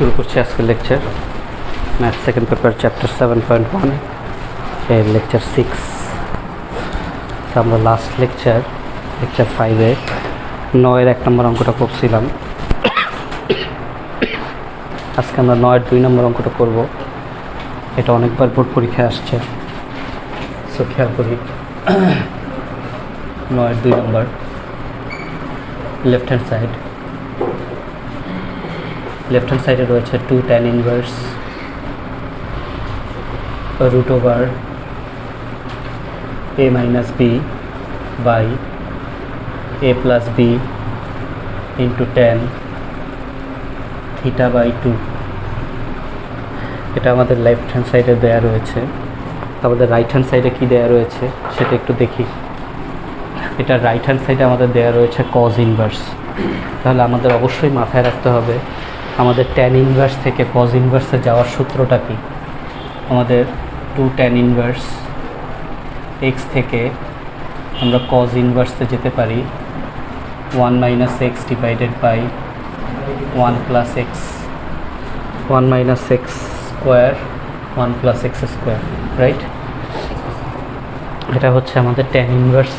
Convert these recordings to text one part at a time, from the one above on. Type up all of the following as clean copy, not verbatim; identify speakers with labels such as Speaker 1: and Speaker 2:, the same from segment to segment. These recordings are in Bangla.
Speaker 1: শুরু করছি আজকের lecture math second paper chapter 7.1 এর লেকচার 6। তো আমরা লাস্ট লেকচার 5-এ 9-এর 1 নম্বর অঙ্কটা করছিলাম। আজকে আমরা 9-এর 2 নম্বর অঙ্কটা করব। এটা অনেকবার বোর্ড পরীক্ষায় আসছে, সো খেয়াল করি। 9-এর 2 নম্বর, লেফট হ্যান্ড সাইডে রয়েছে 2 tan inverse root over a minus b by a plus b into tan theta by 2। এটা আমাদের লেফট হ্যান্ড সাইডে দেয়া রয়েছে। আমাদের রাইট হ্যান্ড সাইডে কি দেয়া রয়েছে সেটা একটু দেখি। এটা রাইট হ্যান্ড সাইডে আমাদের দেয়া রয়েছে cos ইনভার্স। তাহলে আমাদের অবশ্যই মাথায় রাখতে হবে আমাদের tan ইনভার্স থেকে cos ইনভার্সে যাওয়ার সূত্রটা কি। আমাদের 2 tan ইনভার্স x থেকে আমরা cos ইনভার্সে যেতে পারি 1 minus x divided by 1 plus x, 1 minus x square 1 plus x square, right? এটা হচ্ছে আমাদের tan ইনভার্স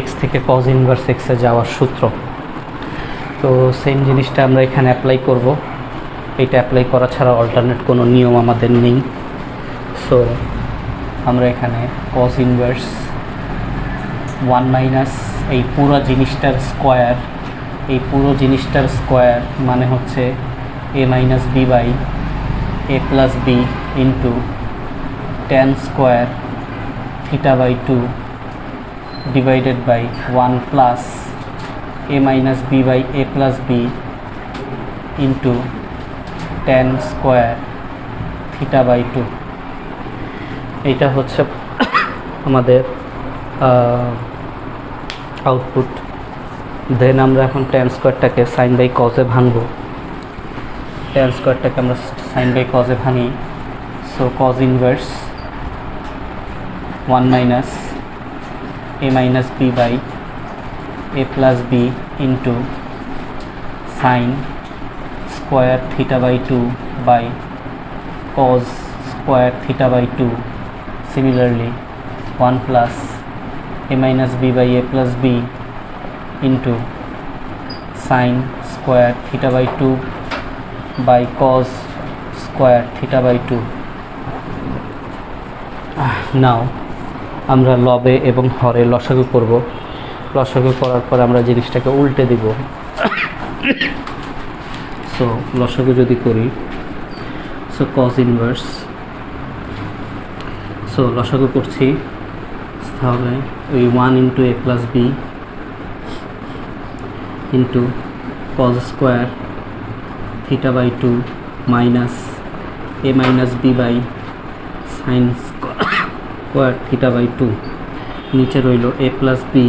Speaker 1: x থেকে cos ইনভার্স x এ যাওয়ার সূত্র। তো সেম জিনিসটা আমরা এখানে অ্যাপ্লাই করব। এটা অ্যাপ্লাই করা ছাড়া অল্টারনেট কোনো নিয়ম আমাদের নেই। সো আমরা এখানে cos ইনভার্স 1 মাইনাস এই পুরো জিনিসটার স্কোয়ার, মানে হচ্ছে a minus B by a plus B into tan square theta by 2 divided by 1 plus a minus b by a plus b into tan square theta by 2। এইটা হচ্ছে আমাদের আউটপুট। দেন আমরা এখন tan স্কোয়ারটাকে sin by cos এ ভাঙবো। tan স্কোয়ারটাকে আমরা sin by cos এ ভাঙি। So cos inverse 1 minus a minus b by a plus b into sin square theta by 2 by cos square theta by 2। Similarly 1 plus a minus b by a plus b into sin square theta by 2 by cos square theta by 2। Now আমরা লবে এবং হরে লসাগু করব। লসাগু করার পর আমরা জিনিসটাকে উল্টে দিব। সো লসাগু যদি করি, সো cos ইনভার্স, সো লসাগু করছি, তাহলে ওই 1 into a plus B into cos square theta by 2 minus a minus B by sine square theta by 2। নিচে রইল a plus B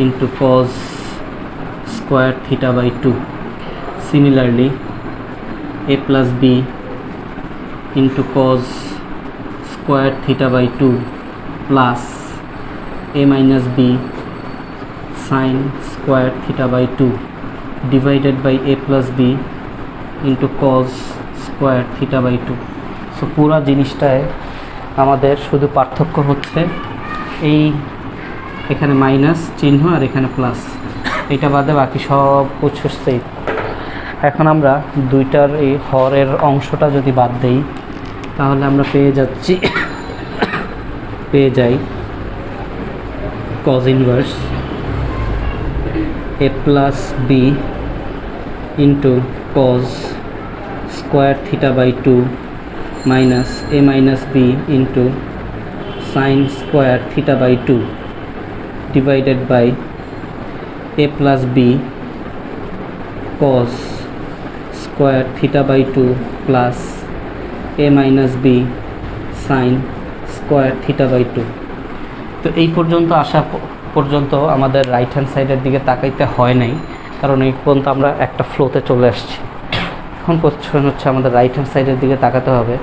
Speaker 1: into cos square theta by 2। Similarly a plus b into cos square theta by 2 plus a minus b sin square theta by 2 divided by a plus b into cos square theta by 2। So পুরো জিনিসটায় আমাদের শুধু পার্থক্য হচ্ছে এই এখানে মাইনাস চিহ্ন আর এখানে প্লাস, এটা বাদে বাকি সব কিছু সেম। এখন আমরা দুইটার এই হরের অংশটা যদি বাদ দেই তাহলে আমরা পেয়ে যাই cos inverse a plus B into cos square theta by 2 minus a minus B into sine square theta by 2 divided by a plus b cos square theta by 2 plus a minus b sin square theta by 2। তো এই পর্যন্ত আসা পর্যন্ত আমাদের রাইট হ্যান্ড সাইডের দিকে তাকাইতে হয় নাই, কারণ এই পর্যন্ত আমরা একটা ফ্লোতে চলে আসছি। এখন কোশ্চেন হচ্ছে আমাদের রাইট হ্যান্ড সাইডের দিকে তাকাতে হবে।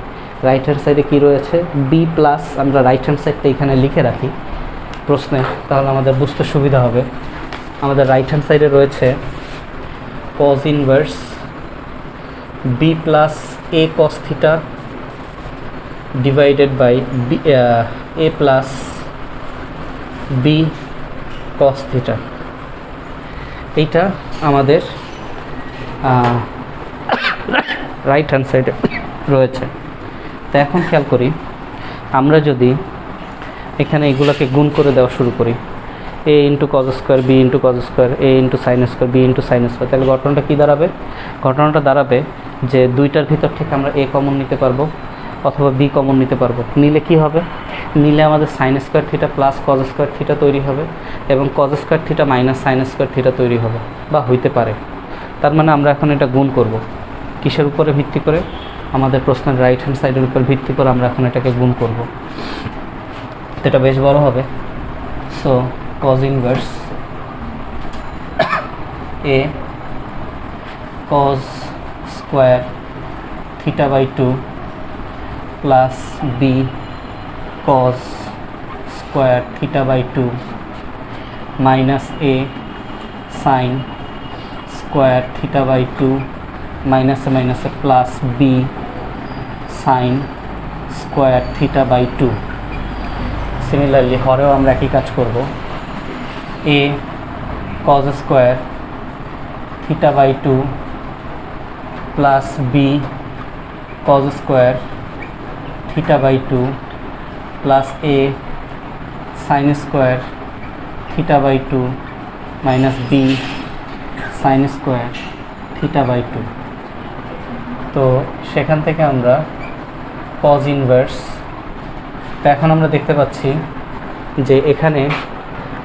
Speaker 1: রাইট হ্যান্ড সাইডে কী রয়েছে? বি প্লাস, আমরা রাইট হ্যান্ড সাইডটা এখানে লিখে রাখি প্রশ্নে, তাহলে আমাদের বুঝতে সুবিধা হবে। আমাদের রাইট হ্যান্ড সাইডে রয়েছে cos inverse B plus A cos theta divided by A plus B cos theta, এইটা আমাদের রাইট হ্যান্ড সাইডে রয়েছে। তো এখন খেয়াল করি, আমরা যদি এখানে এগুলোকে গুণ করে দেওয়া শুরু করি, a into cos square, b into cos square, a into sine square, b into sine square, তাহলে ঘটনাটা কী দাঁড়াবে? ঘটনাটা দাঁড়াবে যে দুইটার ভিতর থেকে আমরা এ কমন নিতে পারবো অথবা বি কমন নিতে পারবো। নিলে কি হবে? নিলে আমাদের sign square theta plus cos square theta তৈরি হবে এবং cos square theta minus sine square theta তৈরি হবে বা হইতে পারে। তার মানে আমরা এখন এটা গুণ করব কিসের উপরে ভিত্তি করে? আমাদের প্রশ্নের রাইট হ্যান্ড সাইডের উপর ভিত্তি করে আমরা এখন এটাকে গুণ করব। তো এটা বেশ বড় হবে। So cos inverse a cos square theta by 2 plus b cos square theta by 2 minus a sine square theta by 2 মাইনাসে মাইনাসে plus b sine square theta by 2। Similarly হরেও আমরা একই কাজ করব, a cos square theta by 2 plus b cos square theta by 2 plus a sine square theta by 2 minus b sine square theta by 2। তো সেখান থেকে আমরা cos ইনভার্স, তো এখন আমরা দেখতে পাচ্ছি যে এখানে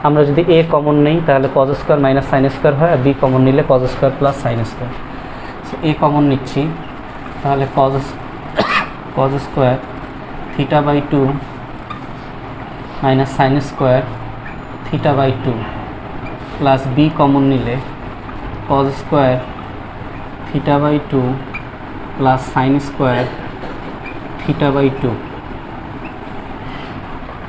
Speaker 1: আমরা যদি a কমন নেই তাহলে cos square minus sine square হয়, আর b কমন নিলে cos square plus sine square. So a common নিচ্ছি, তাহলে cos square theta by 2 minus sine square theta by 2 plus b common নিলে cos square theta by 2 plus sine square theta by 2।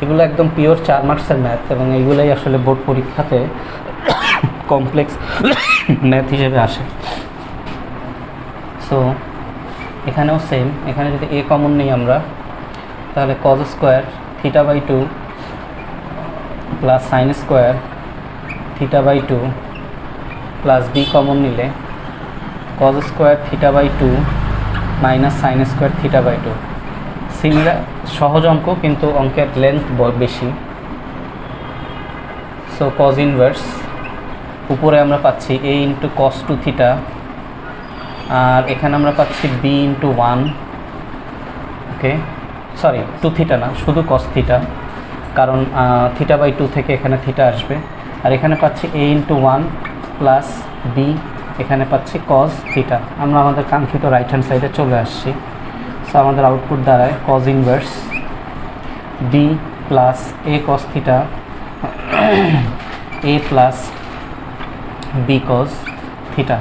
Speaker 1: এগুলো একদম পিওর 4 মার্কসের ম্যাথ এবং এইগুলোই আসলে বোর্ড পরীক্ষাতে কমপ্লেক্স ম্যাথ হিসেবে আসে। সো এখানেও সেম, এখানে যদি a কমন নিই আমরা তাহলে cos square theta by 2 plus sine square theta by 2 plus b common নিলে cos square theta by 2 minus sine square theta by 2। Similar সহজ অঙ্ক কিন্তু অঙ্কের লেন্থ বেশি। সো cos ইনভার্স উপরে আমরা পাচ্ছি a ইন্টু cos 2 থিটা, আর এখানে আমরা পাচ্ছি b ইন্টু 1, ওকে সরি 2 থিটা না, শুধু cos থিটা, কারণ থিটা বাই 2 থেকে এখানে থিটা আসবে। আর এখানে পাচ্ছি a ইন্টু 1 প্লাস b, এখানে পাচ্ছি cos থিটা। আমরা আমাদের কাঙ্ক্ষিত রাইট হ্যান্ড সাইডে চলে আসছি। সো আমাদের আউটপুট দাঁড়ায় cos inverse b plus a cos theta a plus b cos theta,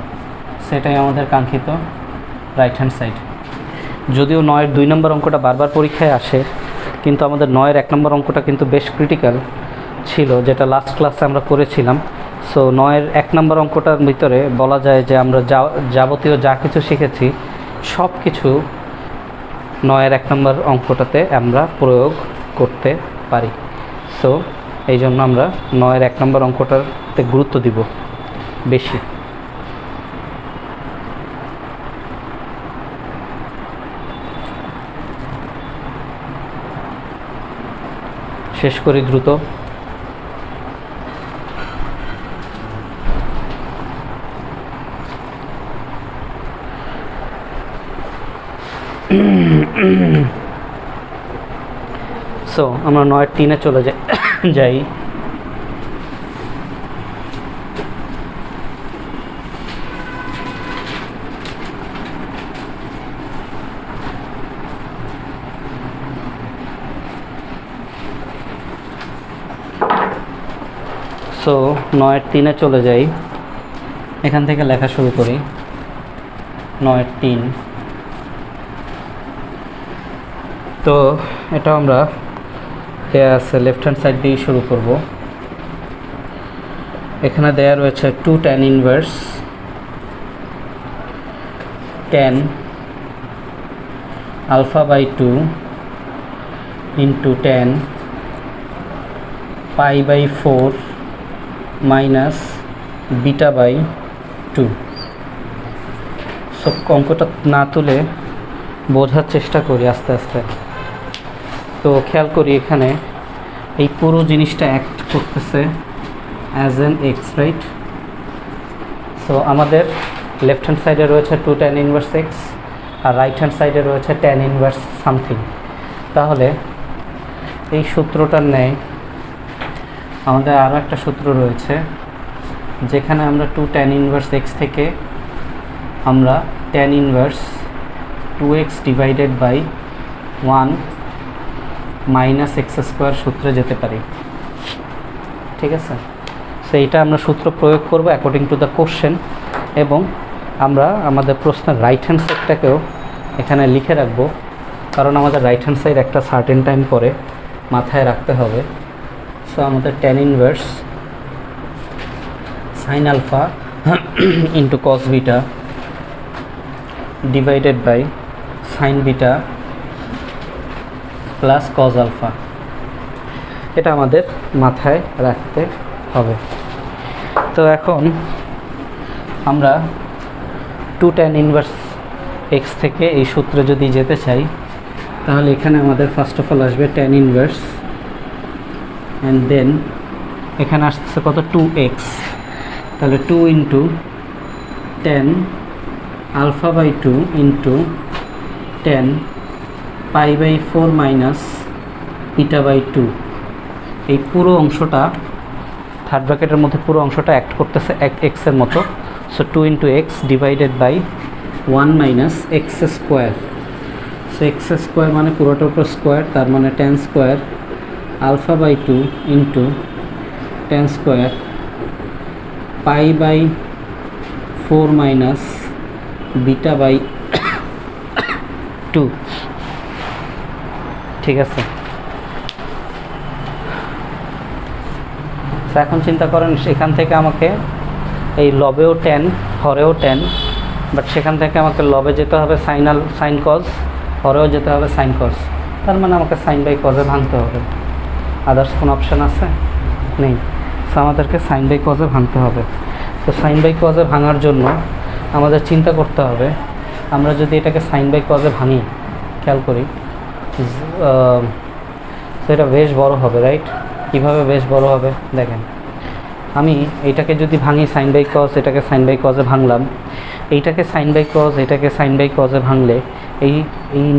Speaker 1: সেটাই আমাদের কাঙ্ক্ষিত রাইট হ্যান্ড সাইড। যদিও 9-এর 2 নম্বর অঙ্কটা বারবার পরীক্ষায় আসে, কিন্তু আমাদের 9-এর 1 নম্বর অঙ্কটা কিন্তু বেশ ক্রিটিক্যাল ছিল, যেটা লাস্ট ক্লাসে আমরা করেছিলাম। সো 9-এর 1 নম্বর অঙ্কটার ভিতরে বলা যায় যে আমরা যাবতীয় যা কিছু শিখেছি সব কিছু 9-এর 1 নম্বর অঙ্কটাতে আমরা প্রয়োগ করতে পারি। সো এই জন্য আমরা 9-এর 1 নম্বর অঙ্কটাতে গুরুত্ব দিব বেশি। শেষ করি দ্রুত। সো আমরা 9-এর 3-এ চলে যাই। সো 9-এর 3-এ চলে যাই, এখান থেকে লেখা শুরু করি। 9-এর 3, তো এটা আমরা লেফট হ্যান্ড সাইড দিয়ে শুরু করব। এখানে দেয়া রয়েছে 2 tan inverse tan alpha by 2 into tan pi by 4 minus beta by 2। So অঙ্কটা না তুলে বোঝার চেষ্টা করি আস্তে আস্তে। তো খেয়াল করি এখানে এই পুরো জিনিসটা অ্যাক্ট করতেছে as an x, right? So আমাদের লেফট হ্যান্ড সাইডে রয়েছে 2 tan ইনভার্স এক্স, আর রাইট হ্যান্ড সাইডে রয়েছে tan ইনভার্স সামথিং। তাহলে এই সূত্রটার ন্যায় আমাদের আরও একটা সূত্র রয়েছে, যেখানে আমরা 2 tan ইনভার্স এক্স থেকে আমরা tan inverse 2x divided by 1 minus x square সূত্রে যেতে পারি। ঠিক আছে? সো এইটা আমরা সূত্র প্রয়োগ করব অ্যাকর্ডিং টু দ্য কোশ্চেন, এবং আমরা আমাদের প্রশ্নের রাইট হ্যান্ড সাইডটাকেও এখানে লিখে রাখব, কারণ আমাদের রাইট হ্যান্ড সাইড একটা সার্টেন টাইম পরে মাথায় রাখতে হবে। সো আমাদের tan inverse sine alpha into cos beta divided by sine beta plus cos alpha, এটা আমাদের মাথায় রাখতে হবে। তো এখন আমরা 2 tan ইনভার্স এক্স থেকে এই সূত্রে যদি যেতে চাই, তাহলে এখানে আমাদের ফার্স্ট অফ অল আসবে tan ইনভার্স, অ্যান্ড দেন এখানে আসতেছে কত 2x, তাহলে 2 into tan alpha by 2 into tan pi by 4 minus beta by 2। এই পুরো অংশটা থার্ড ব্র্যাকেটের মধ্যে পুরো অংশটা অ্যাক্ট করতেছে এক্সের মতো। So 2 into X divided by 1 minus x square. So X square মানে পুরোটার উপর স্কোয়ার, তার মানে tan square alpha by 2 into tan square pi by 4 minus beta by 2। ঠিক আছে? তো এখন চিন্তা করেন, সেখান থেকে আমাকে এই লবেও tan হরেও tan, বাট সেখান থেকে আমাকে লবে যেতে হবে সাইন কজ, হরেও যেতে হবে সাইন কজ, তার মানে আমাকে সাইন বাই কজে ভাঙতে হবে। আদার্স কোনো অপশান আছে? নেই। সো আমাদেরকে সাইন বাই কজে ভাঙতে হবে। তো সাইন বাই কজে ভাঙার জন্য আমাদের চিন্তা করতে হবে, আমরা যদি এটাকে সাইন বাই কজে ভাঙি, খেয়াল করি, তো এটা বেশ বড় হবে, রাইট? কীভাবে বেশ বড় হবে দেখেন, আমি এইটাকে যদি ভাঙি সাইন বাই কজ, এটাকে সাইন বাই কজে ভাঙলাম, এইটাকে সাইন বাই কজ, এটাকে সাইন বাই কজে ভাঙলে এই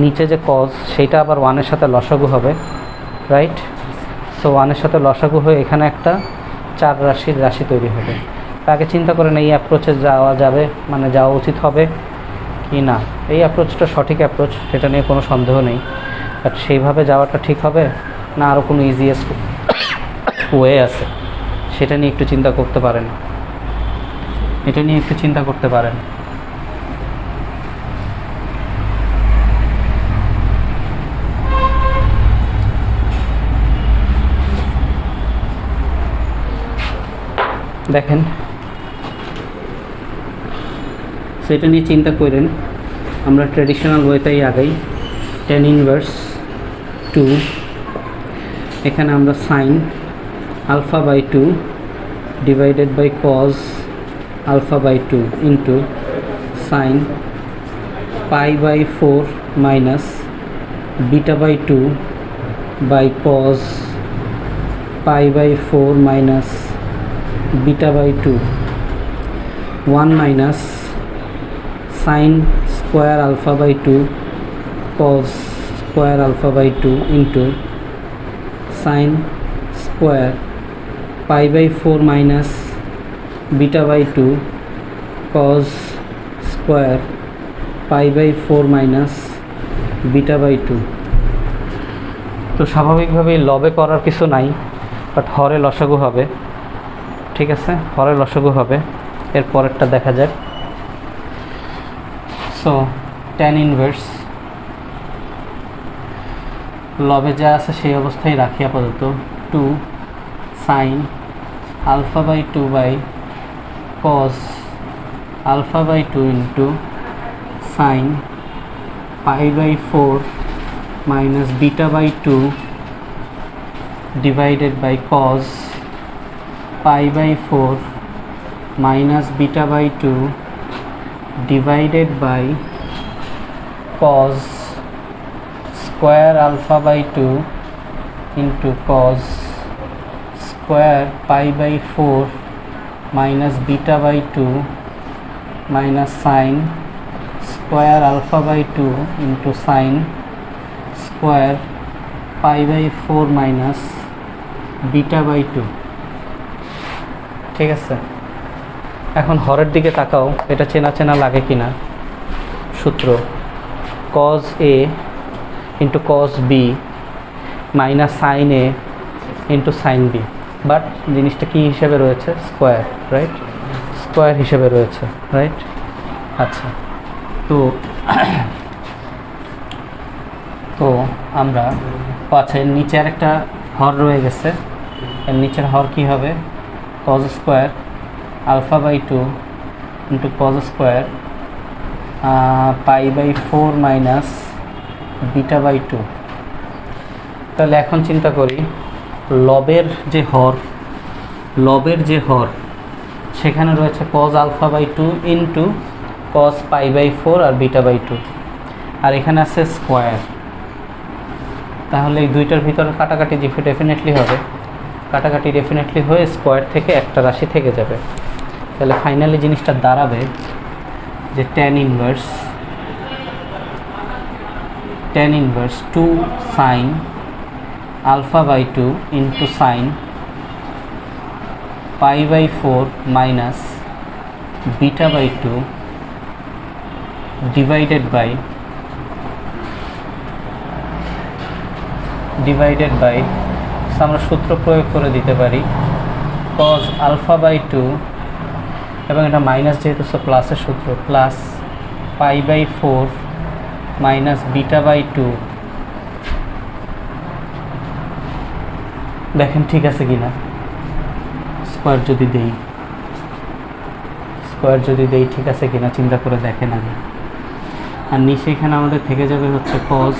Speaker 1: নিচে যে কজ সেইটা আবার 1-এর সাথে লসাগু হবে, রাইট? সো 1-এর সাথে লসাগু হয়ে এখানে একটা 4 রাশির রাশি তৈরি হবে। তাকে চিন্তা করেন এই অ্যাপ্রোচে যাওয়া যাবে, মানে যাওয়া উচিত হবে কি না? এই অ্যাপ্রোচটা সঠিক অ্যাপ্রোচ, সেটা নিয়ে কোনো সন্দেহ নেই, বাট সেইভাবে যাওয়াটা ঠিক হবে না আরও কোনো ইজিয়েস্ট ওয়ে আছে, সেটা নিয়ে একটু চিন্তা করতে পারেন। এটা নিয়ে একটু চিন্তা করতে পারেন। দেখেন, সেটা নিয়ে চিন্তা করেন, আমরা ট্র্যাডিশনাল ওয়েতেই আগাই। tan ইনভার্স 2, এখানে আমরা sine alpha by 2 divided by cos alpha by 2 into sine pi by 4 minus beta by 2 by cos pi by 4 minus beta by 2 1 minus sine square alpha by 2 cos square alpha by 2 into sine square pi by 4 minus beta by 2 cos square pi by 4 minus beta by 2। তো স্বাভাবিকভাবেই লবে করার কিছু নাই, বাট হরে লসাগু হবে। ঠিক আছে, হরে লসাগু হবে। এর পরেরটা দেখা যাক। সো tan ইনভার্স লবে যা আছে সেই অবস্থায় রাখি আপাতত। 2 sine alpha by 2 by cos alpha by 2 into sine pi by 4 minus beta by 2 divided by cos pi by 4 minus beta by 2 divided by cos square alpha by 2 into cos square pi by 4 minus beta by 2 minus sin square alpha by 2 into sin square pi by 4 minus beta by 2। ঠিক আছে, এখন হরের দিকে তাকাও, এটা চেনা চেনা লাগে কিনা। সূত্র cos A into cos B minus sin A into sin B, but জিনিসটা কি হিসেবে রয়েছে? Square, right? স্কোয়ার হিসেবে রয়েছে, রাইট? আচ্ছা, তো তো আমরা আচ্ছা, এর নিচে আর একটা হর রয়ে গেছে। এর নিচের হর কি হবে? cos square alpha by 2 into cos square pi by 4 minus beta by 2। তাহলে এখন চিন্তা করি, লবের যে হর সেখানে রয়েছে cos alpha by 2 into cos pi by 4 আর বিটা বাই 2, আর এখানে আছে স্কোয়ার। তাহলে এই দুইটার ভিতরে কাটাকাটি ডেফিনেটলি হবে, কাটাকাটি ডেফিনেটলি হয়ে স্কোয়ার থেকে একটা রাশি থেকে যাবে। তাহলে ফাইনালি জিনিসটা দাঁড়াবে যে tan inverse 2 sin alpha by 2 into sin pi by 4 minus beta by 2 divided by আমরা সূত্র প্রয়োগ করে দিতে পারি cos alpha by 2 এবং এটা মাইনাস যেহেতু প্লাসের সূত্র, plus pi by 4 minus beta by 2। দেখেন ঠিক আছে কিনা। স্কোয়ার যদি দেই ঠিক আছে কিনা চিন্তা করে দেখেন আগে। আর নিচে এখানে আমাদের থেকে যাবে হচ্ছে cos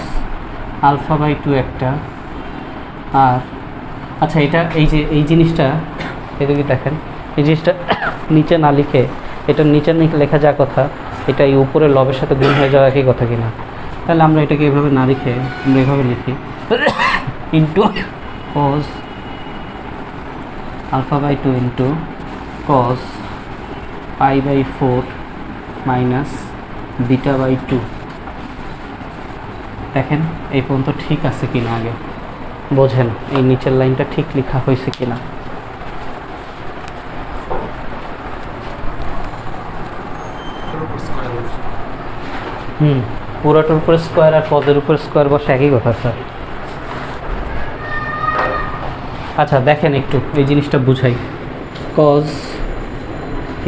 Speaker 1: আলফা বাই 2 একটা। আর আচ্ছা, এটা এই জিনিসটা এদিকে দেখেন, এই জিনিসটা নিচে না লিখে এটা নিচে লেখা যা কথা, এটা এই উপরে লবের সাথে গুণ হয়ে যাওয়া একই কথা কিনা। তাহলে আমরা এটাকে এভাবে না লিখে আমরা এভাবে লিখি into cos alpha by 2 into cos pi by 4 minus beta by 2। দেখেন এই পর্যন্ত ঠিক আছে কিনা, আগে বোঝেন এই নিচের লাইনটা ঠিক লেখা হয়েছে কিনা। পুরোটার উপরে স্কোয়ার আর পদের উপর স্কোয়ার বসে একই কথা স্যার। আচ্ছা দেখেন একটু এই জিনিসটা বুঝাই। cos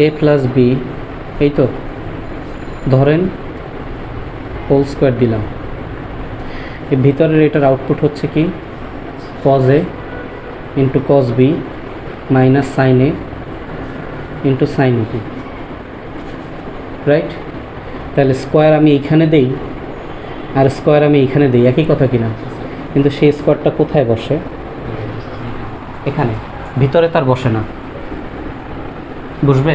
Speaker 1: a প্লাস বি, এই তো ধরেন হোল স্কোয়ার দিলাম, এর ভিতরের এটার আউটপুট হচ্ছে কি cos a into cos b minus sine a into sign b, right? তাহলে স্কোয়ার আমি এইখানে দেই আর স্কোয়ার আমি এইখানে দিই, একই কথা কিনা। কিন্তু সেই স্কোয়ারটা কোথায় বসে? এখানে, ভিতরে তার বসে না, বুঝবে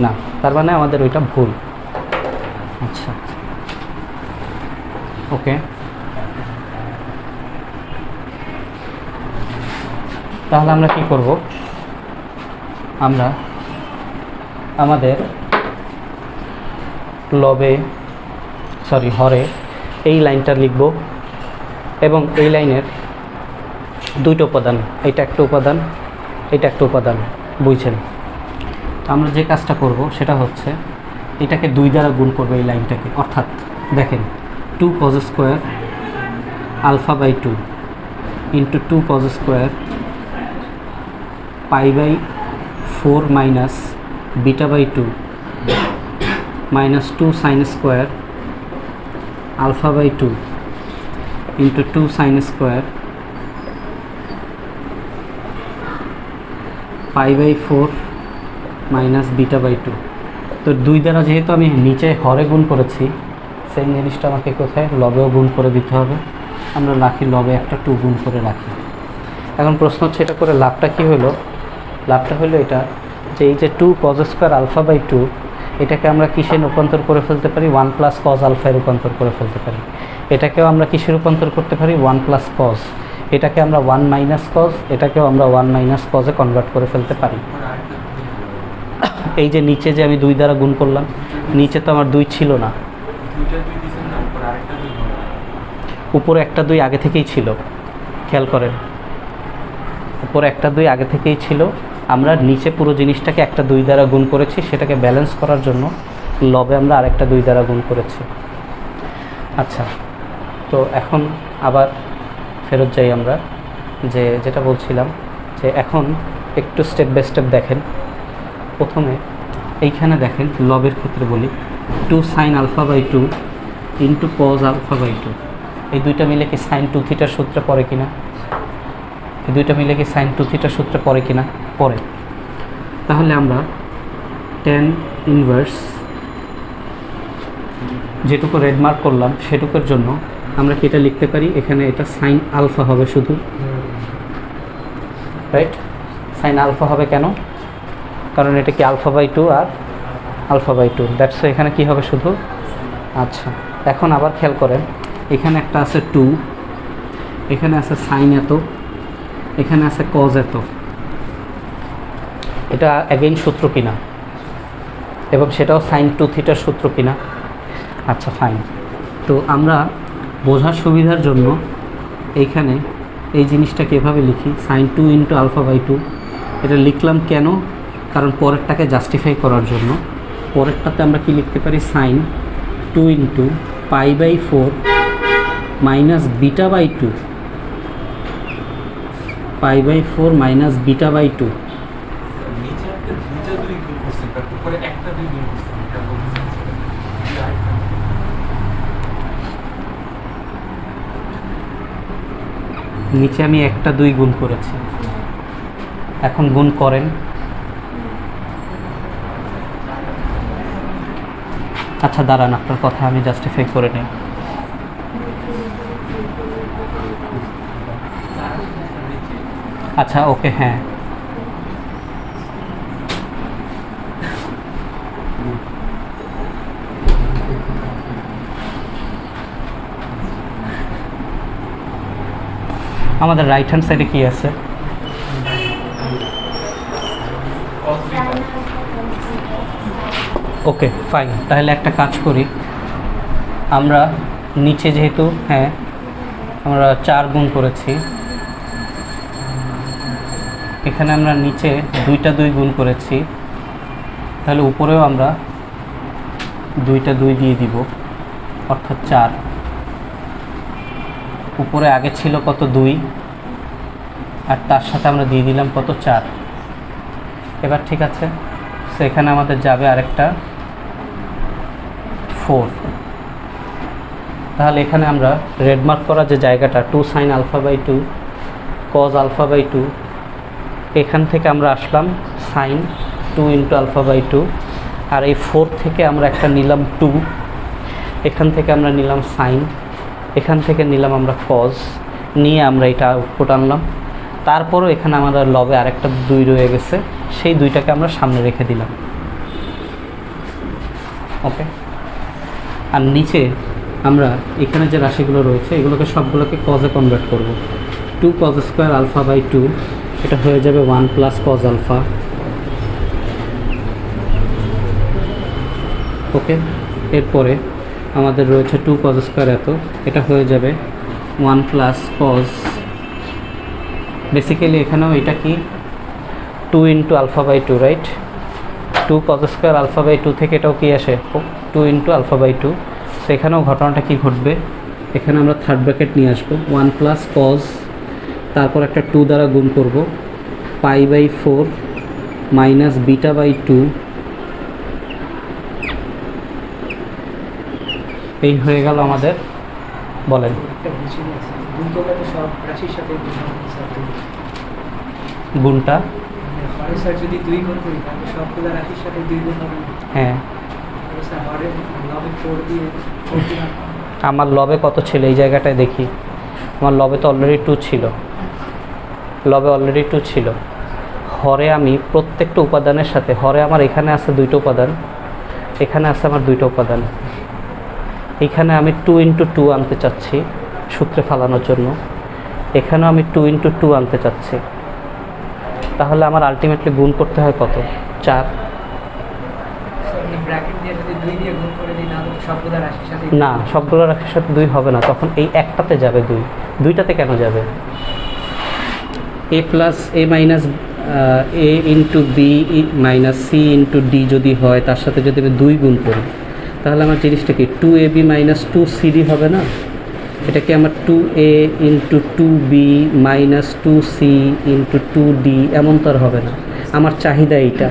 Speaker 1: না? তার মানে আমাদের ওইটা ভুল। আচ্ছা ওকে, তাহলে আমরা কি করব? আমরা আমাদের হরে এই লাইনটা লিখব এবং এই লাইনের দুইটা উপাদান, এটা একটা উপাদান, এটা একটা উপাদান, বুঝছেন? আমরা যে কাজটা করব সেটা হচ্ছে এটাকে 2 দ্বারা গুণ করবো এই লাইনটাকে। অর্থাৎ দেখেন 2 cos square alpha by 2 into 2 cos square pi by 4 minus beta by 2 minus 2 sine square alpha by 2 into 2 sine square pi by 4 minus beta by 2। তো 2 দ্বারা যেহেতু আমি নিচে হরে গুণ করেছি, সেম জিনিসটা আমাকে কোথায় লবেও গুণ করে দিতে হবে। আমরা রাখি লবে একটা 2 গুণ করে রাখি। এখন প্রশ্ন হচ্ছে এটা করে লাভটা কী হলো? লাভটা হলো এটা যে এই যে 2 cos স্কোয়ার আলফা বাই 2 এটাকে আমরা কিসে রূপান্তর করে ফেলতে পারি? 1 প্লাস কজ আলফায় রূপান্তর করে ফেলতে পারি। এটাকেও আমরা কিসে রূপান্তর করতে পারি? 1 প্লাস কজ। এটাকে আমরা 1 মাইনাস কজ, এটাকেও আমরা 1 মাইনাস কজে কনভার্ট করে ফেলতে পারি। এই যে নিচে যে আমি 2 দ্বারা গুণ করলাম, নিচে তো আমার 2 ছিল না, উপরে একটা 2 আগে থেকেই ছিল। খেয়াল করেন, উপরে একটা 2 আগে থেকেই ছিল। আমরা নিচে পুরো জিনিসটাকে একটা 2 দ্বারা গুণ করেছি, সেটাকে ব্যালেন্স করার জন্য লবে আমরা আরেকটা 2 দ্বারা গুণ করেছি। আচ্ছা, তো এখন আবার ফেরত যাই আমরা, যেটা বলছিলাম যে এখন একটু স্টেপ বাই স্টেপ দেখেন। প্রথমে এইখানে দেখেন লবের ক্ষেত্রে বলি 2 sine alpha by 2 into cos alpha by 2, এই দুইটা মিলে কি সাইন 2 থিটার সূত্রে পড়ে কিনা? এই দুইটা মিলে কি সাইন 2 থিটার সূত্রে পড়ে কিনা? পড়ে। তাহলে আমরা tan ইনভার্স যেটুকু রেড মার্ক করলাম সেটুকুর জন্য আমরা কি এটা লিখতে পারি? এখানে এটা সাইন আলফা হবে শুধু, রাইট? সাইন আলফা হবে কেন? কারণ এটা কি আলফা বাই 2 আর আলফা বাই 2, দ্যাটস এখানে কি হবে শুধু। আচ্ছা, এখন আবার খেয়াল করেন, এখানে একটা আছে 2, এখানে আছে সাইন এত, এখানে আছে কজ এত। এটা অ্যাগেইন সূত্র কিনা, এবং সেটাও সাইন 2 থিটার সূত্র কিনা? আচ্ছা ফাইন। তো আমরা বোঝার সুবিধার জন্য এইখানে এই জিনিসটাকে এভাবে লিখি, সাইন 2 ইন্টু আলফা বাই 2। এটা লিখলাম কেন? কারণ পরেরটাকে জাস্টিফাই করার জন্য। পরেরটাতে আমরা কি লিখতে পারি? Sine 2 into pi by 4 minus beta by 2, pi by 4 minus beta by 2। নিচে আমি একটা 2 গুণ করেছি, এখন গুণ করেন। আচ্ছা দাঁড়ান, আপনার কথা আমি জাস্টিফাই করে নিই। আচ্ছা ওকে, হ্যাঁ আমাদের রাইট হ্যান্ড সাইডে কি আছে? ওকে ফাইন, তাহলে একটা কাজ করি, আমরা নিচে যেহেতু হ্যাঁ আমরা 4 গুণ করেছি, এখানে আমরা নিচে 2টা 2 গুণ করেছি, তাহলে উপরেও আমরা 2টা 2 দিয়ে দিব, অর্থাৎ 4। উপরে আগে ছিল কত? 2, আর তার সাথে আমরা দিয়ে দিলাম কত? 4। এবার ঠিক আছে, সেখানে আমাদের যাবে আরেকটা 4। তাহলে এখানে আমরা রেড মার্ক করা যে জায়গাটা 2 sine alpha by 2 cos alpha by 2, এখান থেকে আমরা আসলাম সাইন 2 ইন্টু আলফা বাই 2, আর এই 4 থেকে আমরা একটা নিলাম 2, এখান থেকে আমরা নিলাম সাইন, এখান থেকে নিলাম আমরা কজ, নিয়ে আমরা এটা আউটপুট আনলাম। তারপরও এখানে আমাদের লবে আরেকটা 2 রয়ে গেছে, সেই 2টাকে আমরা সামনে রেখে দিলাম। ওকে, আর নিচে আমরা এখানে যে রাশিগুলো রয়েছে এগুলোকে সবগুলোকে কজে কনভার্ট করব। 2 কজ স্কোয়ার আলফা বাই 2, এটা হয়ে যাবে 1 প্লাস কজ আলফা। ওকে, এরপরে আমাদের রয়েছে 2 কজ স্কোয়ার এত, এটা হয়ে যাবে 1 প্লাস কজ। বেসিক্যালি এখানেও এটা কি 2 into alpha by 2, right? 2 cos square alpha by 2 থেকে এটাও কি আসে 2 ইন্টু আলফা বাই 2। সো এখানেও ঘটনাটা কি ঘটবে? এখানে আমরা থার্ড ব্র্যাকেট নিয়ে আসবো, 1 প্লাস কজ, তারপর একটা 2 দ্বারা গুণ করব, pi by 4 minus beta by 2। এই হয়ে গেল আমাদের, বলেন গুণটা
Speaker 2: যদি 2 গুণ করি তাহলে সবগুলো রাশির সাথে 2 গুণ হবে।
Speaker 1: হ্যাঁ,
Speaker 2: স্যার
Speaker 1: আমার লবে কত ছিল এই জায়গাটায় দেখি। আমার লবে তো অলরেডি 2 ছিল, লবে অলরেডি 2 ছিল। হরে আমি প্রত্যেকটা উপাদানের সাথে, হরে আমার এখানে আছে 2টা উপাদান, এখানে আছে আমার 2টা উপাদান। এখানে আমি 2 × 2 আনতে চাচ্ছি সূত্রে ফালানোর জন্য, এখানেও আমি 2 × 2 আনতে চাচ্ছি। তাহলে আমার আলটিমেটলি গুণ করতে হয় কত? 4। না, সবগুলো রাশির সাথে 2 হবে না, তখন এই একটাতে যাবে 2। 2টাতে কেন যাবে? a plus a minus a into B minus C into D যদি হয়, তার সাথে যদি আমি 2 গুণ করি, তাহলে আমার জিনিসটা কি 2ab মাইনাস 2cd হবে না? এটা কি আমার 2a into 2b minus 2c into 2d এমন তো আর হবে না। আমার চাহিদা এইটা,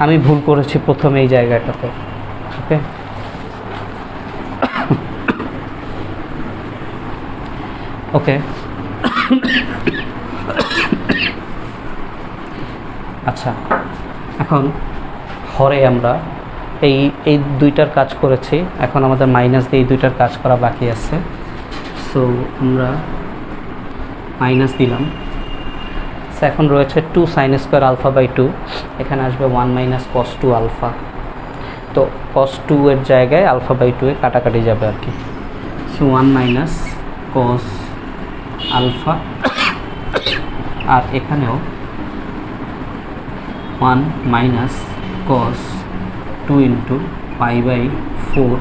Speaker 1: আমি ভুল করেছি প্রথমে এই জায়গাটাতে। ওকে, ওকে। আচ্ছা, এখন হরে আমরা এই 2টার কাজ করেছি, এখন আমাদের মাইনাস দিয়ে এই 2টার কাজ করা বাকি আছে। সো আমরা মাইনাস দিলাম। এখন রয়েছে 2 sin স্কোয়ার আলফা বাই 2, এখানে আসবে 1 মাইনাস cos 2 আলফা। তো cos 2 এর জায়গায় আলফা বাই 2 এ কাটাকাটি যাবে আর কি। সো 1 মাইনাস cos আলফা, আর এখানেও 1 minus cos 2 into pi by 4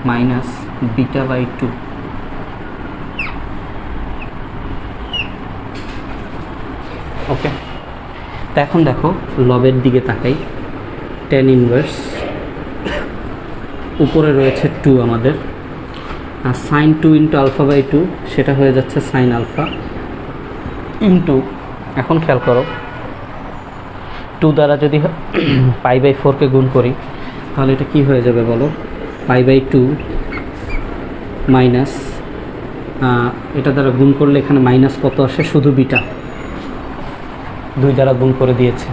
Speaker 1: minus beta by 2। Okay, তো এখন দেখো লবের দিকে তাকাই। tan ইনভার্স উপরে রয়েছে 2 আমাদের, আর সাইন 2 ইন্টু আলফা বাই 2 সেটা হয়ে যাচ্ছে সাইন আলফা ইন্টু, এখন খেয়াল করো 2 দ্বারা যদি পাই বাই 4কে গুণ করি, তাহলে এটা কি হয়ে যাবে বলো? পাই বাই 2 মাইনাস, এটা দ্বারা গুণ করলে এখানে মাইনাস কত আসে? শুধু বিটা 2 দ্বারা গুণ করে দিয়েছে।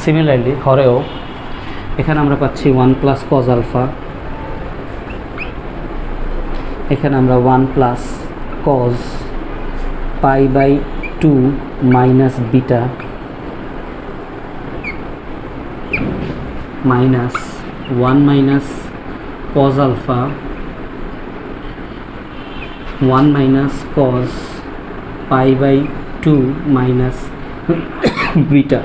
Speaker 1: সিমিলারলি হরেও এখানে আমরা পাচ্ছি 1 প্লাস কজ আলফা, এখানে আমরা 1 plus cos pi by 2 minus beta minus 1 minus cos alpha 1 minus cos pi by 2 minus beta.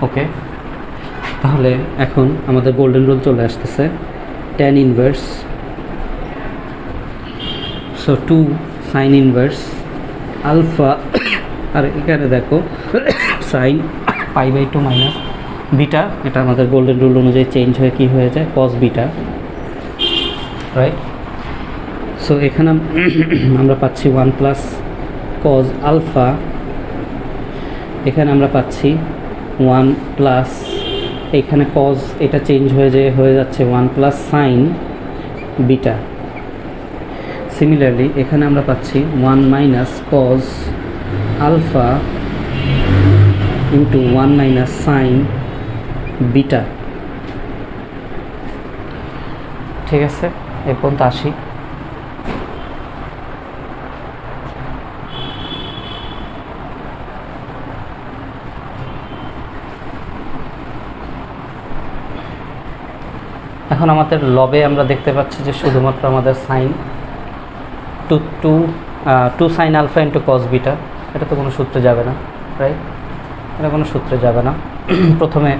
Speaker 1: Okay, তাহলে এখন আমাদের গোল্ডেন রুল চলে আসতেছে। tan inverse, so 2 sine inverse alpha, আর এখানে দেখো sine pi by 2 minus beta, এটা আমাদের গোল্ডেন রুল অনুযায়ী চেঞ্জ হয়ে কি হয়ে যায়? কস বিটা, রাইট? সো এখানে আমরা পাচ্ছি 1 প্লাস কজ আলফা, এখানে আমরা পাচ্ছি 1 প্লাস, এখানে কজ এটা চেঞ্জ হয়ে যাচ্ছে 1 প্লাস সাইন বিটা। সিমিলারলি এখানে আমরা পাচ্ছি 1 minus cos alpha into 1 minus sine beta. ঠিক আছে, এ পর্যন্ত আসি। এখন আমাদের লবে আমরা দেখতে পাচ্ছি যে শুধুমাত্র আমাদের sine two sine alpha into cos beta, এটা তো কোনো সূত্রে যাবে না, রাইট? এটা কোনো সূত্রে যাবে না। প্রথমে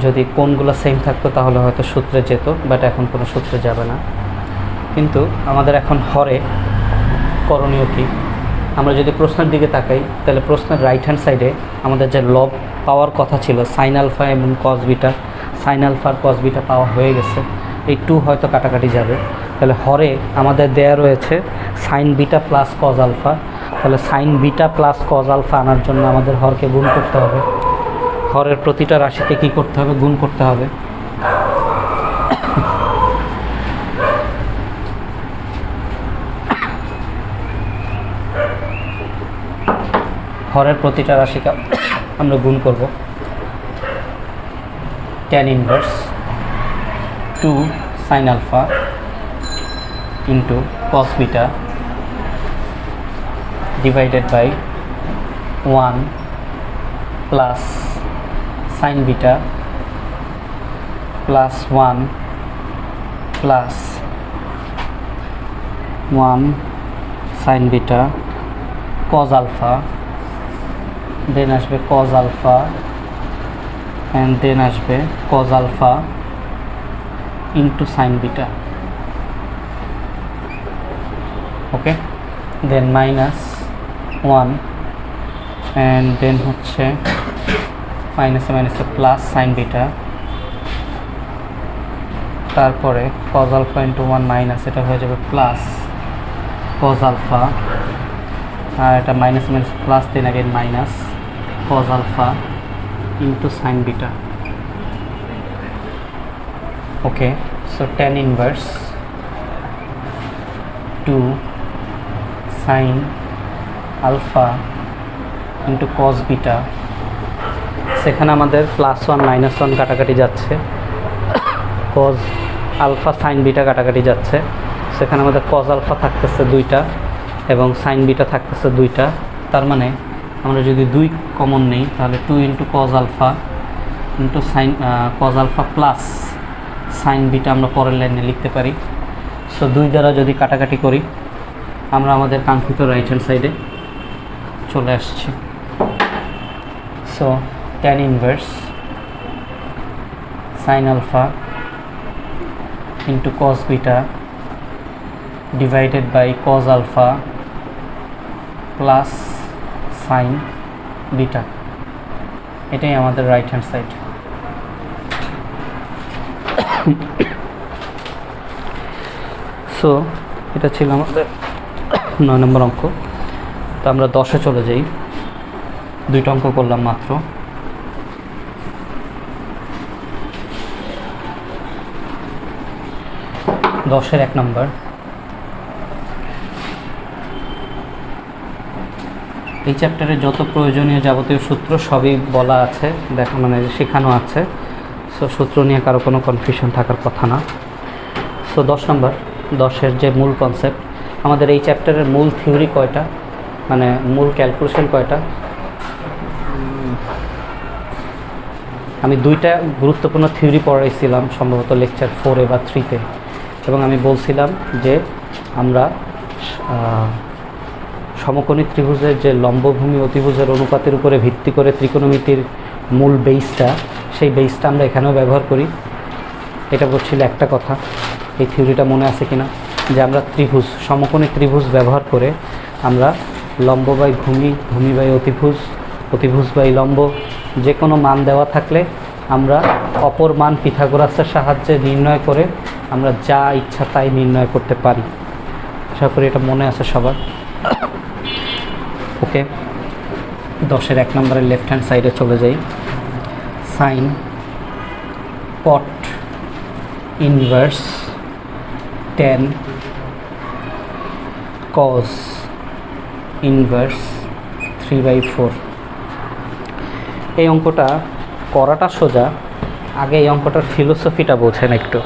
Speaker 1: যদি কোণগুলো সেম থাকতো তাহলে হয়তো সূত্রে যেত, বাট এখন কোনো সূত্রে যাবে না। কিন্তু আমাদের এখন হরে করণীয় কি? আমরা যদি প্রশ্নের দিকে তাকাই, তাহলে প্রশ্নের রাইট হ্যান্ড সাইডে আমাদের যে লব পাওয়ার কথা ছিল সাইন আলফা এবং কস বিটা, সাইন আলফার কস বিটা পাওয়া হয়ে গেছে, এই 2 হয়তো কাটাকাটি যাবে। তাহলে হরে আমাদের দেয়া রয়েছে sine beta plus cos alpha, তাহলে sine beta plus cos alpha আনার জন্য আমাদের হরকে গুণ করতে হবে। হরের প্রতিটা রাশিকে কি করতে হবে? গুণ করতে হবে। হরের প্রতিটা রাশিকে আমরা গুণ করব। tan inverse 2 sin alpha into cos beta divided by 1 plus sin beta plus 1 plus 1 sin beta cos alpha, then আসবে cos alpha and then আসবে cos alpha into sin beta. Okay, then minus 1 and then হচ্ছে মাইনাসে মাইনাসে প্লাস সাইন বিটা, তারপরে cos alpha into 1 মাইনাস, এটা হয়ে যাবে প্লাস cos alpha, আর এটা minus minus plus, then again minus cos alpha into sin beta. Okay, so tan inverse 2 sin alpha into cos beta, সেখানে আমাদের প্লাস 1 মাইনাস 1 কাটাকাটি যাচ্ছে, cos alpha sin beta কাটাকাটি যাচ্ছে, সেখানে আমাদের cos alpha থাকতেছে 2টা এবং sin beta থাকতেছে 2টা। তার মানে আমরা যদি 2 কমন নেই তাহলে 2 into cos alpha into sin cos alpha plus sin beta আমরা পরের লাইনে লিখতে পারি। সো 2 দ্বারা যদি কাটাকাটি করি আমরা আমাদের কাঙ্ক্ষিত রাইট হ্যান্ড সাইডে চলে আসছি। So tan inverse sin alpha into cos beta divided by cos alpha plus sin beta, এটাই আমাদের রাইট হ্যান্ড সাইড। সো এটা ছিল আমাদের 9 নম্বর অঙ্ক। তো আমরা 10-এ চলে যাই, 2টা অঙ্ক করলাম মাত্র। দশের 1 নম্বর, এই চ্যাপ্টারে যত প্রয়োজনীয় যাবতীয় সূত্র সবই বলা আছে, দেখা মানে শেখানো আছে। সো সূত্র নিয়ে কারো কোনো কনফিউশন থাকার কথা না। সো 10 নম্বর, 10-এর যে মূল কনসেপ্ট, আমাদের এই চ্যাপ্টারের মূল থিওরি কয়টা, মানে মূল ক্যালকুলেশন কয়টা? আমি 2টা গুরুত্বপূর্ণ থিওরি পড়াইছিলাম সম্ভবত লেকচার 4-এ বা 3-তে, এবং আমি বলছিলাম যে আমরা সমকোণী ত্রিভুজের যে লম্বভূমি অতিভুজের অনুপাতের উপরে ভিত্তি করে ত্রিকোণমিতির মূল বেসটা, সেই বেসটা আমরা এখানেও ব্যবহার করি। এটা বলছিল একটা কথা, এই থিওরিটা মনে আছে কিনা, যে আমরা ত্রিভুজ, সমকোণী ত্রিভুজ ব্যবহার করে আমরা লম্ব বাই ভূমি, ভূমি বাই অতিভুজ, অতিভুজ বাই লম্ব, যে কোনো মান দেওয়া থাকলে আমরা অপর মান পিথাগোরাসের সাহায্যে নির্ণয় করে আমরা যা ইচ্ছা তাই নির্ণয় করতে পারি। আশা করি এটা মনে আছে সবার। ওকে, 10-এর 1 নম্বরের লেফট হ্যান্ড সাইডে চলে যাই। সাইন cot inverse tan cos inverse 3/4। এই অঙ্কটা করাটা সোজা, আগে এই অঙ্কটার ফিলোসফিটা বোঝেন একটু।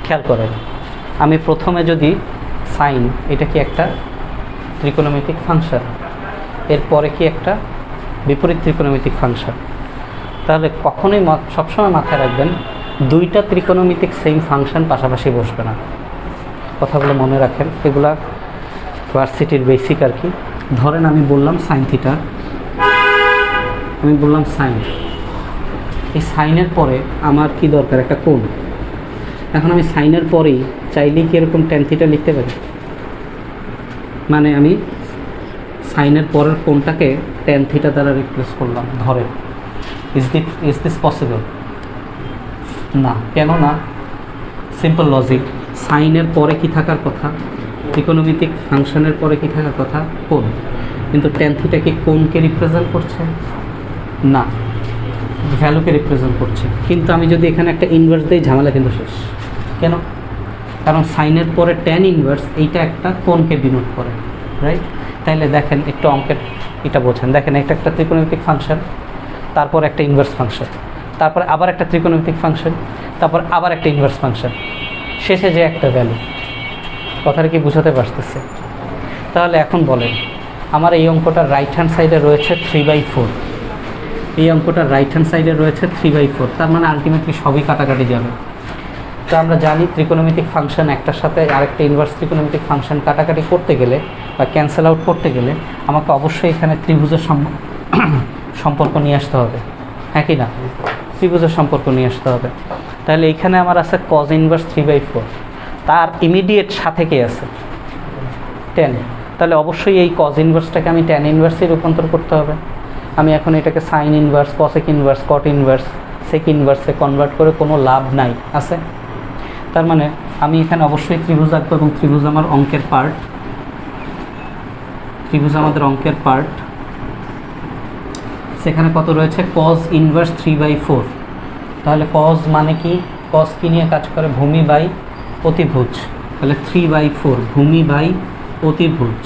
Speaker 1: খেয়াল করেন, আমি প্রথমে যদি সাইন, এটা কি একটা ত্রিকোণমিতিক ফাংশন, এরপরে কি একটা বিপরীত ত্রিকোণমিতিক ফাংশন, তাহলে কখনোই সবসময় মাথায় রাখবেন 2টা ত্রিকোণমিতিক সেম ফাংশন পাশাপাশি বসবে না। কথাগুলো মনে রাখেন, এগুলা ভার্সিটির বেসিক আর কি। ধরেন আমি বললাম সাইন থিটা, আমি বললাম সাইন, এই সাইনের পরে আমার কি দরকার, একটা কোণ। এখন আমি সাইনের পরেই চাইলেই কি এরকম ট্যান থিটা লিখতে পারি, মানে আমি সাইনের পরের কোণটাকে ট্যান থিটা দ্বারা রিপ্লেস করলাম, ধরে। Is this possible? না। কেন না? সিম্পল লজিক, সাইনের পরে কি থাকার কথা, ত্রিকোণমিতিক ফাংশনের পরে কি থাকার কথা, কোণ। কিন্তু ট্যান থিটা কি কোণকে রিপ্রেজেন্ট করছে? না, ভ্যালুকে রিপ্রেজেন্ট করছে। কিন্তু আমি যদি এখানে একটা ইনভার্স দিই, ঝামেলা কিন্তু শেষ। কেন? কারণ সাইনের পরে ট্যান ইনভার্স, এইটা একটা কোণকে ডিনোট করে, রাইট? তাইলে দেখেন একটু অঙ্কের এটা বোঝেন। দেখেন এটা একটা ত্রিকোণমিতিক ফাংশন, তারপর একটা ইনভার্স ফাংশন, তারপর আবার একটা ত্রিকোণমিতিক ফাংশন, তারপর আবার একটা ইনভার্স ফাংশন, শেষে যে একটা ভ্যালু। কথাটা কি বুঝাতে পারতেছে? তাহলে এখন বলেন, আমার এই অঙ্কটার রাইট হ্যান্ড সাইডে রয়েছে 3/4, এই অঙ্কটার রাইট হ্যান্ড সাইডে রয়েছে 3/4, তার মানে আলটিমেটলি সবই কাটাকাটি যাবে। তো আমরা জানি ত্রিকোণমিতিক ফাংশন একটার সাথে আরেকটা ইনভার্স ত্রিকোণমিতিক ফাংশন কাটাকাটি করতে গেলে বা ক্যান্সেল আউট করতে গেলে আমাকে অবশ্যই এখানে ত্রিভুজের সম্পর্ক নিয়ে আসতে হবে, হ্যাঁ কি না? ত্রিভুজের সম্পর্ক নিয়ে আসতে হবে। তাহলে এইখানে আমার আছে cos ইনভার্স 3/4, তার ইমিডিয়েট সাথে কে আছে? 10। তাহলে অবশ্যই এই cos ইনভার্সটাকে আমি tan ইনভার্সে রূপান্তর করতে হবে। আমি এখন এটাকে sine inverse, cosec inverse, cot inverse, sec ইনভার্সে কনভার্ট করে কোনো লাভ নাই আছে। তার মানে আমি এখানে অবশ্যই ত্রিভুজ আঁকবো এবং ত্রিভুজ আমার অঙ্কের পার্ট, ত্রিভুজ আমাদের অঙ্কের পার্ট। সেখানে কত রয়েছে? cos inverse 3/4। তাহলে cos মানে কি? cos কি নিয়ে কাজ করে? ভূমি বাই অতিভুজ। তাহলে 3/4 ভূমি বাই অতিভুজ,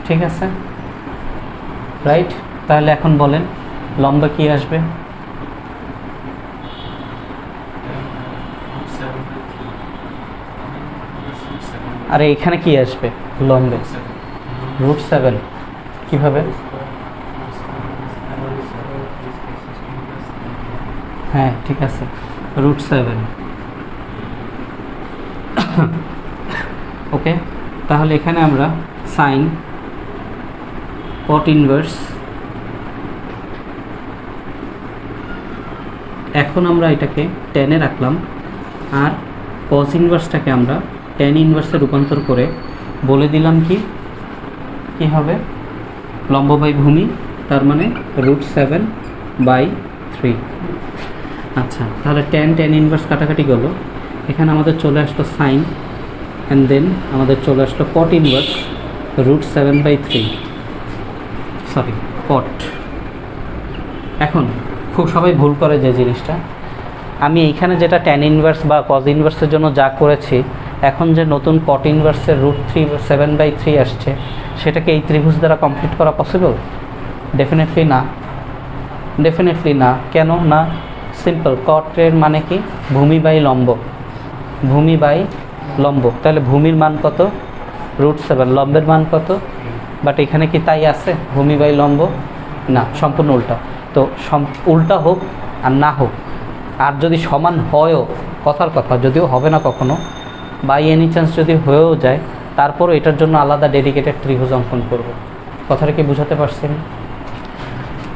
Speaker 1: ঠিক আছে, রাইট? তাহলে এখন বলেন লম্বা কি আসবে? আরে এখানে কি আসবে লম্বে? √7। কিভাবে? হ্যাঁ ঠিক আছে, √7। ওকে, তাহলে এখানে আমরা সাইন cot ইনভার্স, এখন আমরা এটাকে টেনে রাখলাম, আর cos ইনভার্সটাকে আমরা tan ইনভার্সে রূপান্তর করে বলে দিলাম কি হবে? লম্ব বাই ভূমি, তার মানে √7/3। আচ্ছা, তাহলে tan ইনভার্স কাটাকাটি গেল, এখানে আমাদের চলে আসলো সাইন, অ্যান্ড দেন আমাদের চলে আসলো cot ইনভার্স √7/3, সরি cot। এখন খুব সবাই ভুল করে যে জিনিসটা, আমি এইখানে যেটা tan ইনভার্স বা cos ইনভার্সের জন্য যা করেছি, এখন যে নতুন cot ইনভার্সের √7/3 আসছে, সেটাকে এই ত্রিভুজ দ্বারা কমপ্লিট করা পসিবল? ডেফিনেটলি না, ডেফিনেটলি না। কেন না? সিম্পল, cot-এর মানে কি? ভূমি বাই লম্ব, ভূমি বাই লম্ব। তাহলে ভূমির মান কত? √7, লম্বের মান কত? বাট এখানে কি তাই আছে ভূমি বাই লম্ব? না, সম্পূর্ণ উল্টা। তো উল্টা হোক আর না হোক, আর যদি সমান হয়ও, কথার কথা, যদিও হবে না কখনো, বাই এনি চান্স যদি হয়েও যায়, তারপরও এটার জন্য আলাদা ডেডিকেটেড ত্রিভুজ অঙ্কন করব। কথাটা কি বুঝাতে পারছেন?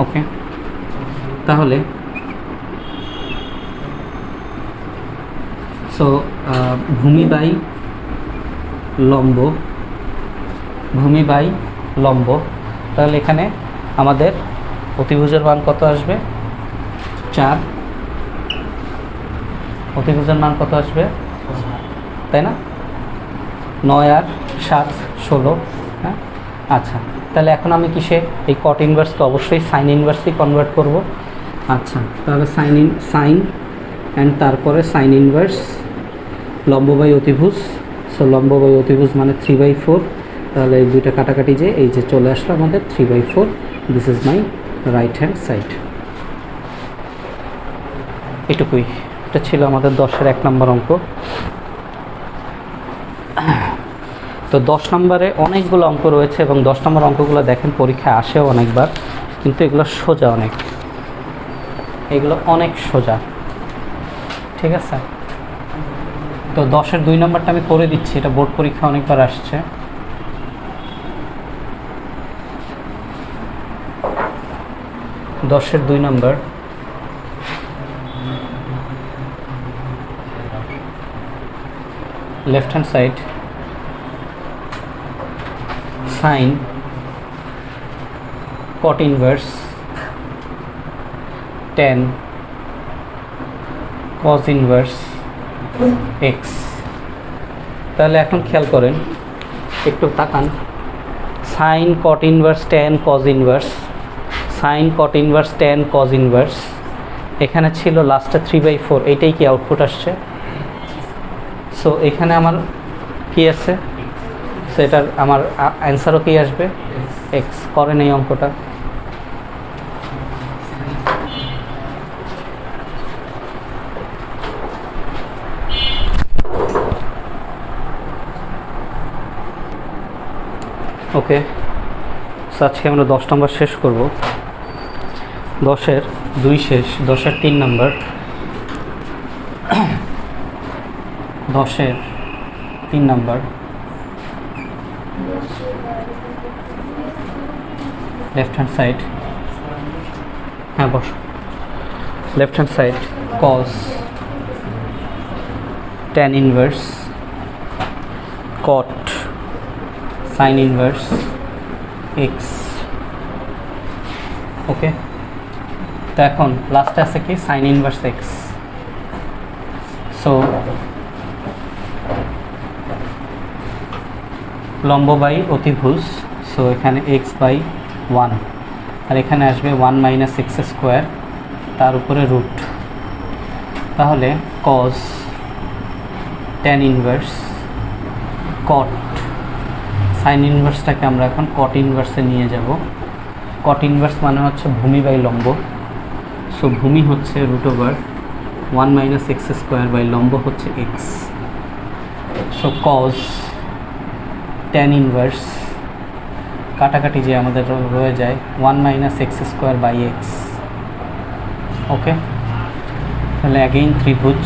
Speaker 1: ওকে, তাহলে সো ভূমি বাই লম্ব, ভূমি বাই লম্ব, তাহলে এখানে আমাদের অতিভুজের মান কত আসবে? 4। অতিভুজের মান কত আসবে? তাই না? 9 আর 7 16। হ্যাঁ, আচ্ছা, তাহলে এখন আমি কিসে এই cot ইনভার্সকে অবশ্যই সাইন ইনভার্সই কনভার্ট করব। আচ্ছা, তাহলে সাইন অ্যান্ড তারপরে সাইন ইনভার্স লম্ব বাই অতিভুজ। সো লম্ব বাই অতিভুজ মানে 3/4। তাহলে এই দুইটা কাটাকাটি যে এই যে চলে আসলো আমাদের 3/4। This is my right hand side. এটুকুই, এটা ছিল আমাদের 10-এর 1 নম্বর অঙ্ক। তো 10 নম্বরে অনেকগুলো অঙ্ক রয়েছে এবং 10 নম্বর অঙ্কগুলো দেখেন পরীক্ষায় আসেও অনেকবার, কিন্তু এগুলো সোজা অনেক, এগুলো অনেক সোজা, ঠিক আছে? তো 10-এর 2 নম্বরটা আমি করে দিচ্ছি, এটা বোর্ড পরীক্ষা অনেকবার আসছে। দশের 2 নম্বর, left hand side sine cot inverse tan cos inverse x। তাহলে এখন খেয়াল করেন, একটু তাকান, sine cot inverse tan cos inverse, sine cot inverse tan cos inverse, এখানে ছিল লাস্টে 3/4, এইটাই কি আউটপুট আসছে? সো এখানে আমার কি আছে? সেটার আমার অ্যান্সারও কি আসবে? এক্স। করেন এই অঙ্কটা। ওকে, আজকে আমরা 10 নম্বর শেষ করব। 10-এর 2 শেষ, 10-এর 3 নম্বর, 10-এর 3 নম্বর। লেফট হ্যান্ড সাইড, হ্যাঁ boss, left hand side cos tan inverse cot sin inverse x। Okay, তো এখন লাস্টে আছে কি sin inverse x। সো লম্ব বাই অতিভুজ, সো এখানে x বাই 1, আর এখানে আসবে 1 মাইনাস এক্স স্কোয়ার, তার উপরে রুট। তাহলে cos tan inverse cot sin ইনভার্সটাকে আমরা এখন cot ইনভার্সে নিয়ে যাব। cot ইনভার্স মানে হচ্ছে ভূমি বাই লম্ব। সো ভূমি হচ্ছে root over 1 minus x square by লম্ব হচ্ছে x। So cos tan inverse কাটাকাটি যে আমাদের রয়ে যায় 1 minus x square by x. Okay, তাহলে অ্যাগেইন ত্রিভুজ।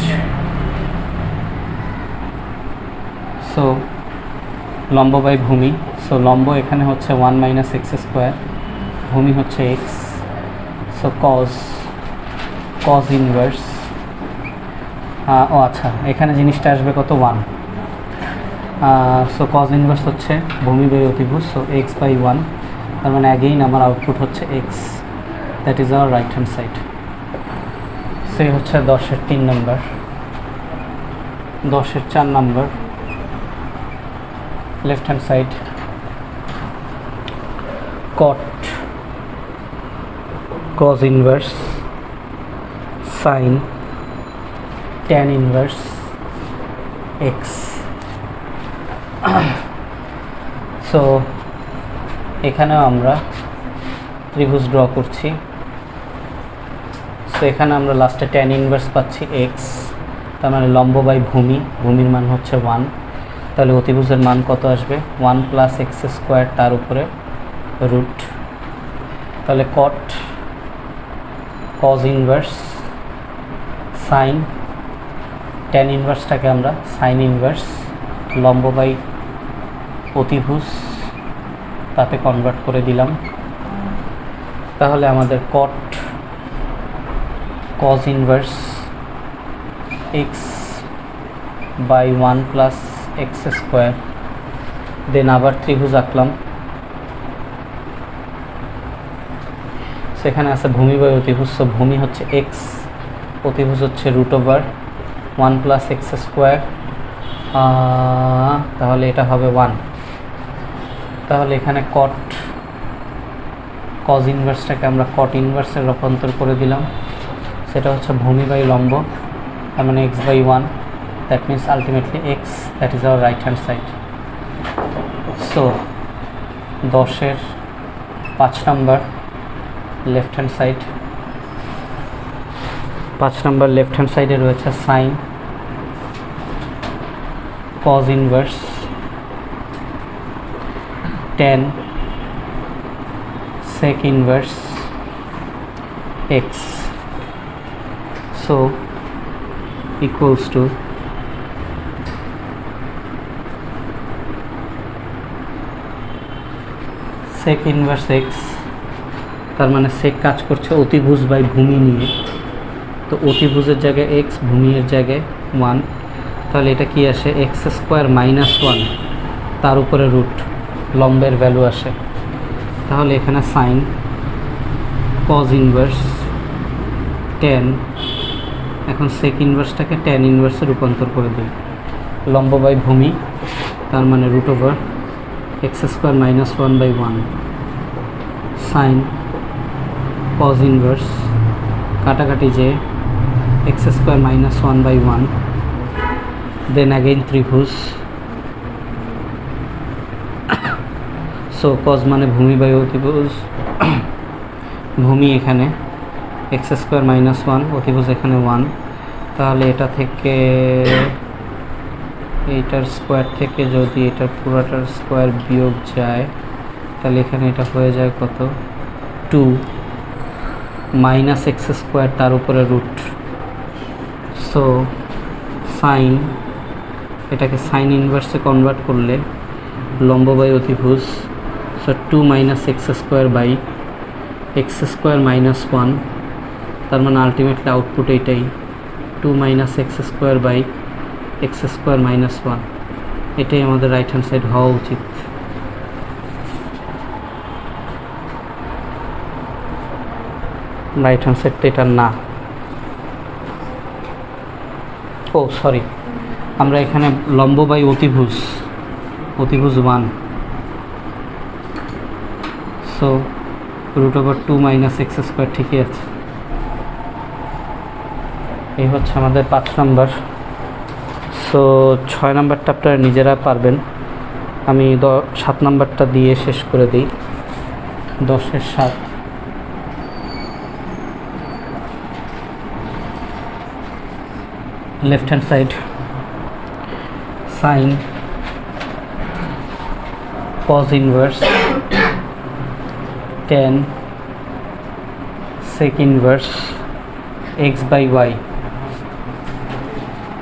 Speaker 1: সো লম্ব বাই ভূমি, সো লম্ব এখানে হচ্ছে 1 মাইনাস এক্স স্কোয়ার, ভূমি হচ্ছে এক্স। সো cos ইনভার্স, ও আচ্ছা, এখানে জিনিসটা আসবে কত 1। সো cos ইনভার্স হচ্ছে ভূমি বাই অতিভুজ, সো এক্স বাই 1, তার মানে অ্যাগেইন আমার আউটপুট হচ্ছে x, that is our right hand side. সে হচ্ছে 10-এর 3 নম্বর। 10-এর 4 নম্বর, left hand side cos inverse sin tan inverse x। So এখানেও আমরা ত্রিভুজ ড্র করছি। সো এখানে আমরা লাস্টে tan ইনভার্স পাচ্ছি x, তার মানে লম্ব বাই ভূমি, ভূমির মান হচ্ছে 1, তাহলে অতিভুজের মান কত আসবে 1 প্লাস এক্স স্কোয়ার, তার উপরে রুট। তাহলে cos ইনভার্স sin tan ইনভার্সটাকে আমরা sin ইনভার্স লম্ব বাই অতিভুজ তাতে কনভার্ট করে দিলাম। তাহলে আমাদের cos inverse x by 1 plus x square, then আবার ত্রিভুজ আঁকলাম। সেখানে আছে ভূমি বাই অতিভুজ, সো ভূমি হচ্ছে এক্স, অতিভুজ হচ্ছে root over 1 plus x square, তাহলে এটা হবে 1। তাহলে এখানে cos ইনভার্সটাকে আমরা cot ইনভার্সে রূপান্তর করে দিলাম, সেটা হচ্ছে ভূমি বাই লম্ব, তার মানে x by 1, that means ultimately x, that is our right hand side. So 10-এর 5 নম্বর, লেফট হ্যান্ড সাইড। 5 নম্বর লেফট হ্যান্ড সাইডে রয়েছে sin cos inverse tan sec inverse x, so equals to sec inverse x, তার মানে sec কাজ করছে অতিভুজ বাই ভূমি নিয়ে, তো অতিভুজের জায়গায় x, ভূমির জায়গায় 1, তাহলে এটা কি আসে x স্কোয়ার মাইনাস 1, তার উপরে রুট, লম্বের ভ্যালু আসে। তাহলে এখানে sin cos ইনভার্স tan, এখন sec ইনভার্সটাকে tan ইনভার্সে রূপান্তর করে দিই, লম্ব বাই ভূমি, তার মানে root over X square minus 1 by 1 sin cos inverse, কাটাকাটি যে X square minus 1 by 1, then again ত্রিভুজ। সো cos মানে ভূমি বাই অতিভুজ, ভূমি এখানে এক্স স্কোয়ার মাইনাস 1, অতিভুজ এখানে 1, তাহলে এটা থেকে এইটার স্কোয়ার থেকে যদি এটার পুরোটার স্কোয়ার বিয়োগ যায় তাহলে এখানে এটা হয়ে যায় কত, 2 মাইনাস এক্স স্কোয়ার তার উপরে রুট। সো সাইন, এটাকে সাইন ইনভার্সে কনভার্ট করলে লম্ব বাই অতিভুজ, so 2 minus x square by X square minus 1, তার মানে আলটিমেটলি আউটপুট এইটাই, 2 minus x square by X square minus 1। এটাই আমাদের রাইট হ্যান্ড সাইড হওয়া উচিত। রাইট হ্যান্ড সাইডটা এটা না, ও সরি, আমরা এখানে লম্ব বাই অতিভুজ, অতিভুজ 1, সো √2 মাইনাস এক্স স্কোয়ার ঠিকই আছে। এই হচ্ছে আমাদের 5 নম্বর। সো 6 নম্বরটা আপনারা নিজেরা পারবেন, আমি 7 নম্বরটা দিয়ে শেষ করে দিই। 10-এর 7, left hand side sine cos inverse tan sec inverse x by y।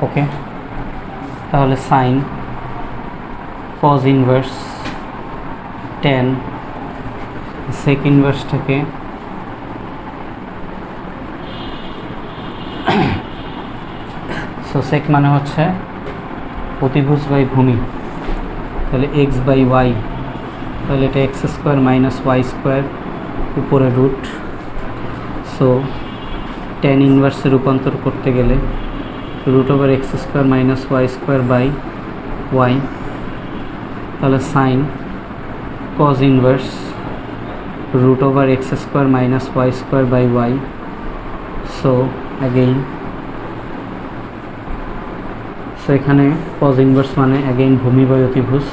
Speaker 1: Okay, তাহলে sine cos inverse tan sec ইনভার্সটাকে সো সেক মানে হচ্ছে অতিভুজ বাই ভূমি, তাহলে এক্স বাই ওয়াই, তাহলে এটা x square minus Y square উপরে রুট। সো ট্যান ইনভার্সে রূপান্তর করতে গেলে √x square minus Y square by y, তাহলে sine cos inverse √x square minus Y square by y. So again, so এখানে cos ইনভার্স মানে অ্যাগেইন ভূমি বাই অতিভুজ,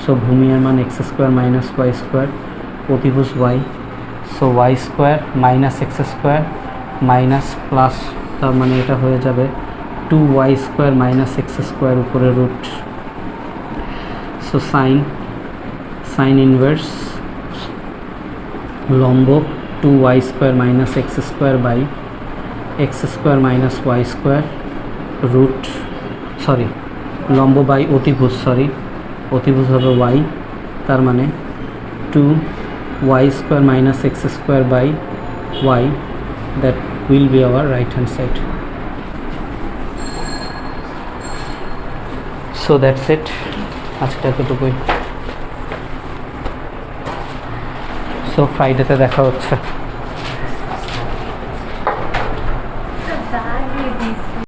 Speaker 1: সো ভূমি এর মান x square minus Y square, অতিভুজ y, so y square minus x square minus plus, তার মানে এটা হয়ে যাবে 2y square minus x square উপরে রুট। সো সাইন ইনভার্স লম্ব 2y square minus x square by X square minus Y square root, sorry লম্ব বাই অতিভুজ, সরি অতিভুজ হবে y, তার মানে 2y square minus x square by y, that will be our right hand side. So that's it, আজকে এতটুকুই। সো ফ্রাইডেতে দেখা হচ্ছে।